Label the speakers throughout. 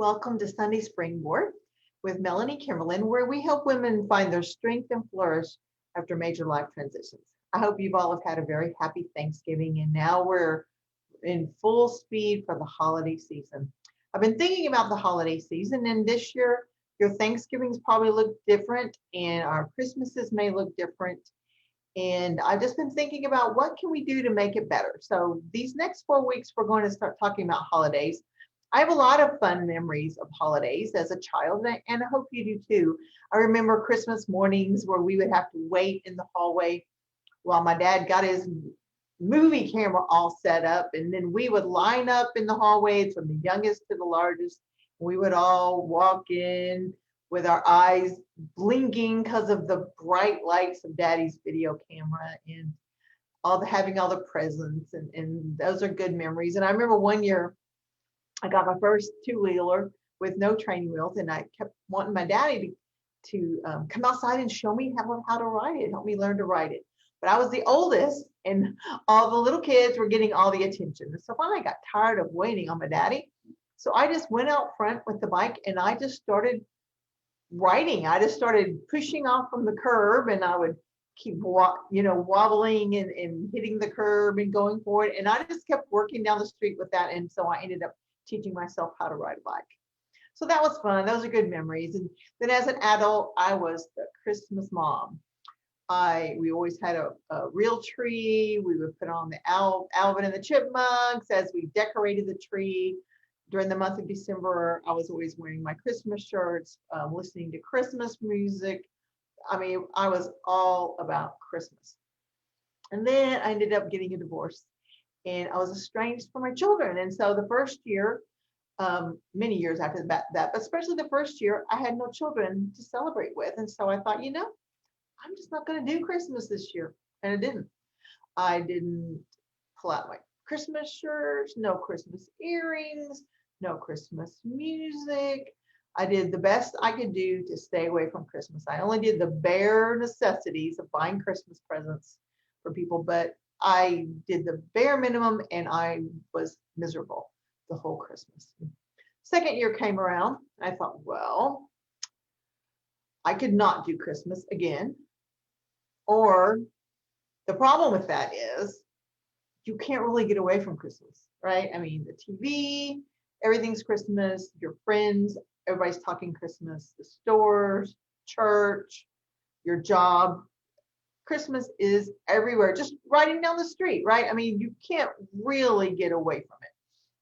Speaker 1: Welcome to Sunday Springboard with Melanie Kimberlin, where we help women find their strength and flourish after major life transitions. I hope you've all have had a very happy Thanksgiving, and now we're in full speed for the holiday season. I've been thinking about the holiday season, and this year your Thanksgivings probably look different, and our Christmases may look different. And I've just been thinking about what can we do to make it better. So these next 4 weeks, we're going to start talking about holidays. I have a lot of fun memories of holidays as a child, and I hope you do too. I remember Christmas mornings where we would have to wait in the hallway while my dad got his movie camera all set up, and then we would line up in the hallways from the youngest to the largest. We would all walk in with our eyes blinking because of the bright lights of daddy's video camera and having all the presents, and those are good memories. And I remember one year I got my first two-wheeler with no training wheels, and I kept wanting my daddy to come outside and show me how to ride it, help me learn to ride it. But I was the oldest, and all the little kids were getting all the attention. And so finally I got tired of waiting on my daddy. So I just went out front with the bike, and I just started riding. I just started pushing off from the curb, and I would keep wobbling and hitting the curb and going for it. And I just kept working down the street with that. And so I ended up teaching myself how to ride a bike. So that was fun. Those are good memories. And then as an adult, I was the Christmas mom. We always had a real tree. We would put on the Alvin and the Chipmunks as we decorated the tree. During the month of December, I was always wearing my Christmas shirts, listening to Christmas music. I mean, I was all about Christmas. And then I ended up getting a divorce, and I was estranged from my children. And so the first year, many years after that, but especially the first year, I had no children to celebrate with. And so I thought, I'm just not going to do Christmas this year. And I didn't. I didn't pull out my Christmas shirts, no Christmas earrings, no Christmas music. I did the best I could do to stay away from Christmas. I only did the bare necessities of buying Christmas presents for people, but I did the bare minimum, and I was miserable the whole Christmas. Second year came around. I thought, well, I could not do Christmas again. Or the problem with that is you can't really get away from Christmas, right? I mean, the TV, everything's Christmas, your friends, everybody's talking Christmas, the stores, church, your job. Christmas is everywhere, just riding down the street, right? I mean, you can't really get away from it.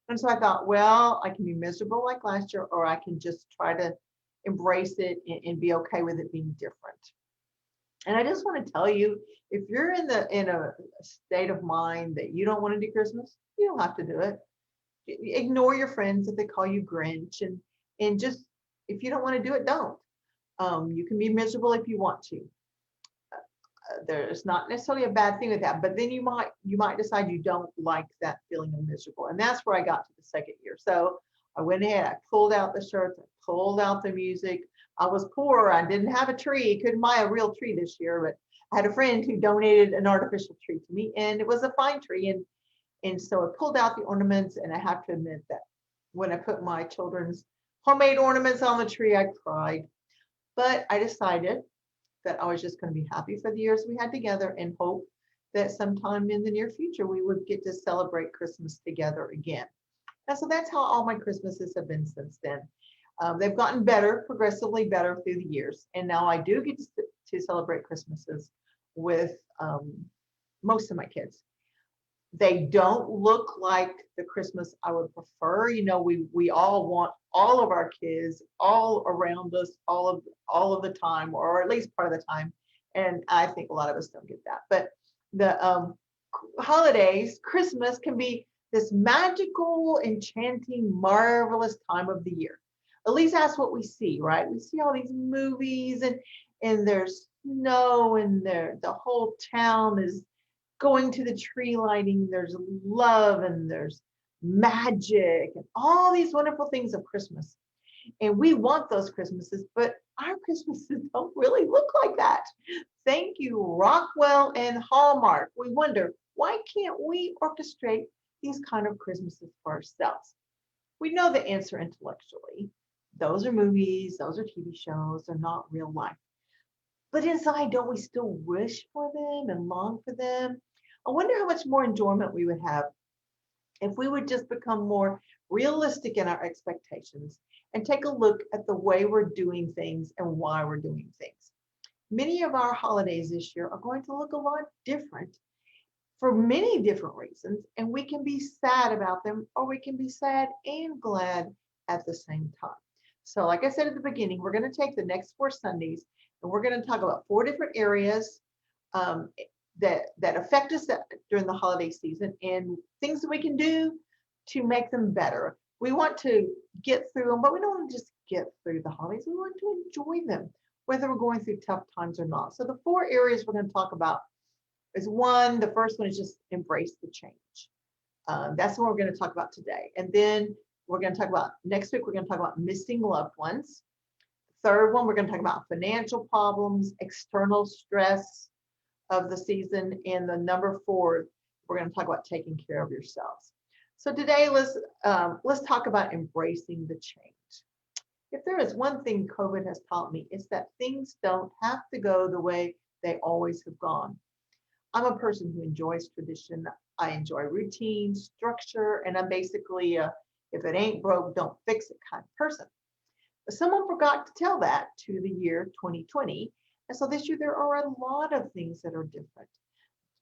Speaker 1: And so I thought, well, I can be miserable like last year, or I can just try to embrace it and be okay with it being different. And I just want to tell you, if you're in a state of mind that you don't want to do Christmas, you don't have to do it. Ignore your friends if they call you Grinch, and just, if you don't want to do it, don't. You can be miserable if you want to. There's not necessarily a bad thing with that, but then you might decide you don't like that feeling of miserable. And that's where I got to the second year. So I went ahead, I pulled out the shirts, I pulled out the music. I was poor, I didn't have a tree, couldn't buy a real tree this year, but I had a friend who donated an artificial tree to me, and it was a fine tree. And so I pulled out the ornaments, and I have to admit that when I put my children's homemade ornaments on the tree, I cried. But I decided that I was just going to be happy for the years we had together, and hope that sometime in the near future we would get to celebrate Christmas together again. And so that's how all my Christmases have been since then. They've gotten better, progressively better through the years. And now I do get to celebrate Christmases with most of my kids. They don't look like the Christmas I would prefer. We all want all of our kids all around us all of the time, or at least part of the time. And I think a lot of us don't get that. But the holidays, Christmas can be this magical, enchanting, marvelous time of the year. At least that's what we see, right? We see all these movies, and there's snow, and the whole town is going to the tree lighting. There's love, and there's magic, and all these wonderful things of Christmas. And we want those Christmases, but our Christmases don't really look like that. Thank you, Rockwell and Hallmark. We wonder, why can't we orchestrate these kind of Christmases for ourselves? We know the answer intellectually. Those are movies, those are TV shows, they're not real life. But inside, don't we still wish for them and long for them? I wonder how much more enjoyment we would have if we would just become more realistic in our expectations and take a look at the way we're doing things and why we're doing things. Many of our holidays this year are going to look a lot different for many different reasons, and we can be sad about them or we can be sad and glad at the same time. So, like I said at the beginning, we're going to take the next 4 Sundays and we're going to talk about 4 different areas um, that affect us during the holiday season and things that we can do to make them better. We want to get through them, but we don't want to just get through the holidays. We want to enjoy them, whether we're going through tough times or not. So the 4 areas we're going to talk about is one, the first one is just embrace the change. That's what we're going to talk about today. And then we're going to talk about next week, we're going to talk about missing loved ones. Third one, we're going to talk about financial problems, external stress of the season. And the number 4, we're going to talk about taking care of yourselves. So today, let's talk about embracing the change. If there is one thing COVID has taught me, it's that things don't have to go the way they always have gone. I'm a person who enjoys tradition. I enjoy routine, structure, and I'm basically a if it ain't broke, don't fix it kind of person. But someone forgot to tell that to the year 2020. And so this year there are a lot of things that are different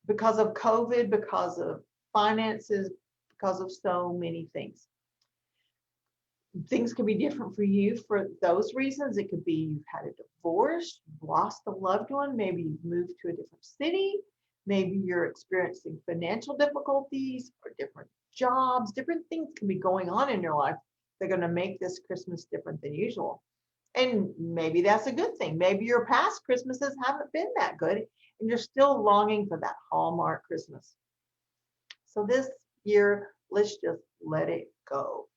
Speaker 1: because of COVID, because of finances, because of so many things. Things could be different for you for those reasons. It could be you've had a divorce, you've lost a loved one, maybe you've moved to a different city, maybe you're experiencing financial difficulties or different jobs, different things can be going on in your life. They're going to make this Christmas different than usual. And maybe that's a good thing. Maybe your past Christmases haven't been that good and you're still longing for that Hallmark Christmas. So this year, let's just let it go.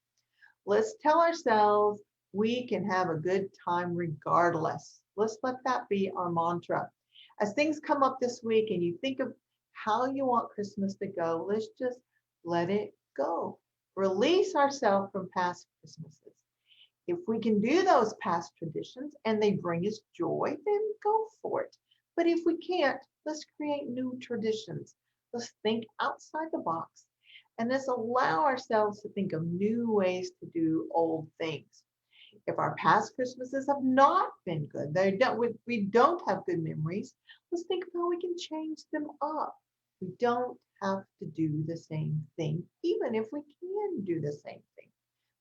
Speaker 1: Let's tell ourselves we can have a good time regardless. Let's let that be our mantra. As things come up this week and you think of how you want Christmas to go, let's just let it go. Release ourselves from past Christmases. If we can do those past traditions and they bring us joy, then go for it. But if we can't, let's create new traditions. Let's think outside the box and let's allow ourselves to think of new ways to do old things. If our past Christmases have not been good, we don't have good memories, let's think of how we can change them up. We don't have to do the same thing, even if we can do the same thing.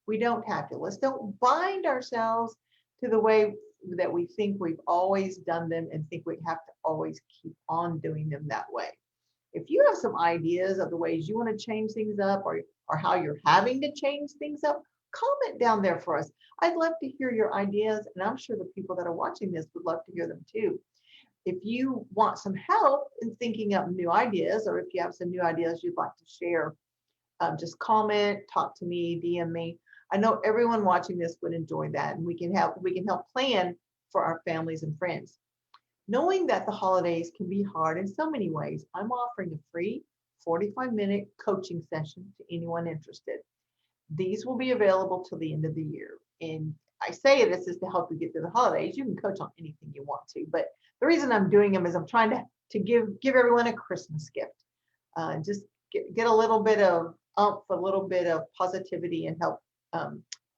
Speaker 1: We don't have to. Let's don't bind ourselves to the way that we think we've always done them and think we have to always keep on doing them that way. If you have some ideas of the ways you want to change things up or how you're having to change things up, comment down there for us. I'd love to hear your ideas, and I'm sure the people that are watching this would love to hear them too. If you want some help in thinking up new ideas, or if you have some new ideas you'd like to share, just comment, talk to me, DM me. I know everyone watching this would enjoy that, and we can help plan for our families and friends. Knowing that the holidays can be hard in so many ways, I'm offering a free 45-minute coaching session to anyone interested. These will be available till the end of the year. And I say this is to help you get through the holidays. You can coach on anything you want to, but the reason I'm doing them is I'm trying to give everyone a Christmas gift. Just get a little bit of a little bit of positivity and help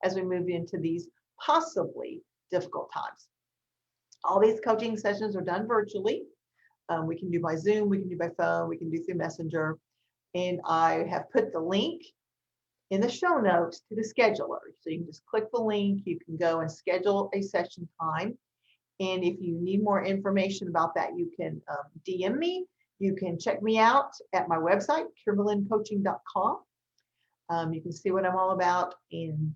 Speaker 1: as we move into these possibly difficult times. All these coaching sessions are done virtually. We can do by Zoom, we can do by phone, we can do through Messenger. And I have put the link in the show notes to the scheduler. So you can just click the link, you can go and schedule a session time. And if you need more information about that, you can DM me. You can check me out at my website, KimberlinCoaching.com. You can see what I'm all about and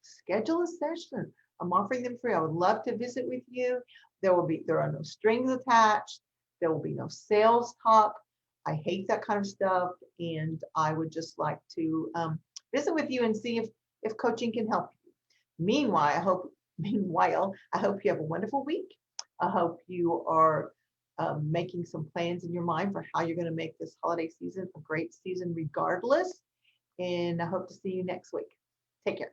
Speaker 1: schedule a session. I'm offering them free. I would love to visit with you. There are no strings attached. There will be no sales talk. I hate that kind of stuff, and I would just like to visit with you and see if coaching can help you. Meanwhile, I hope you have a wonderful week. I hope you are making some plans in your mind for how you're going to make this holiday season a great season regardless. And I hope to see you next week. Take care.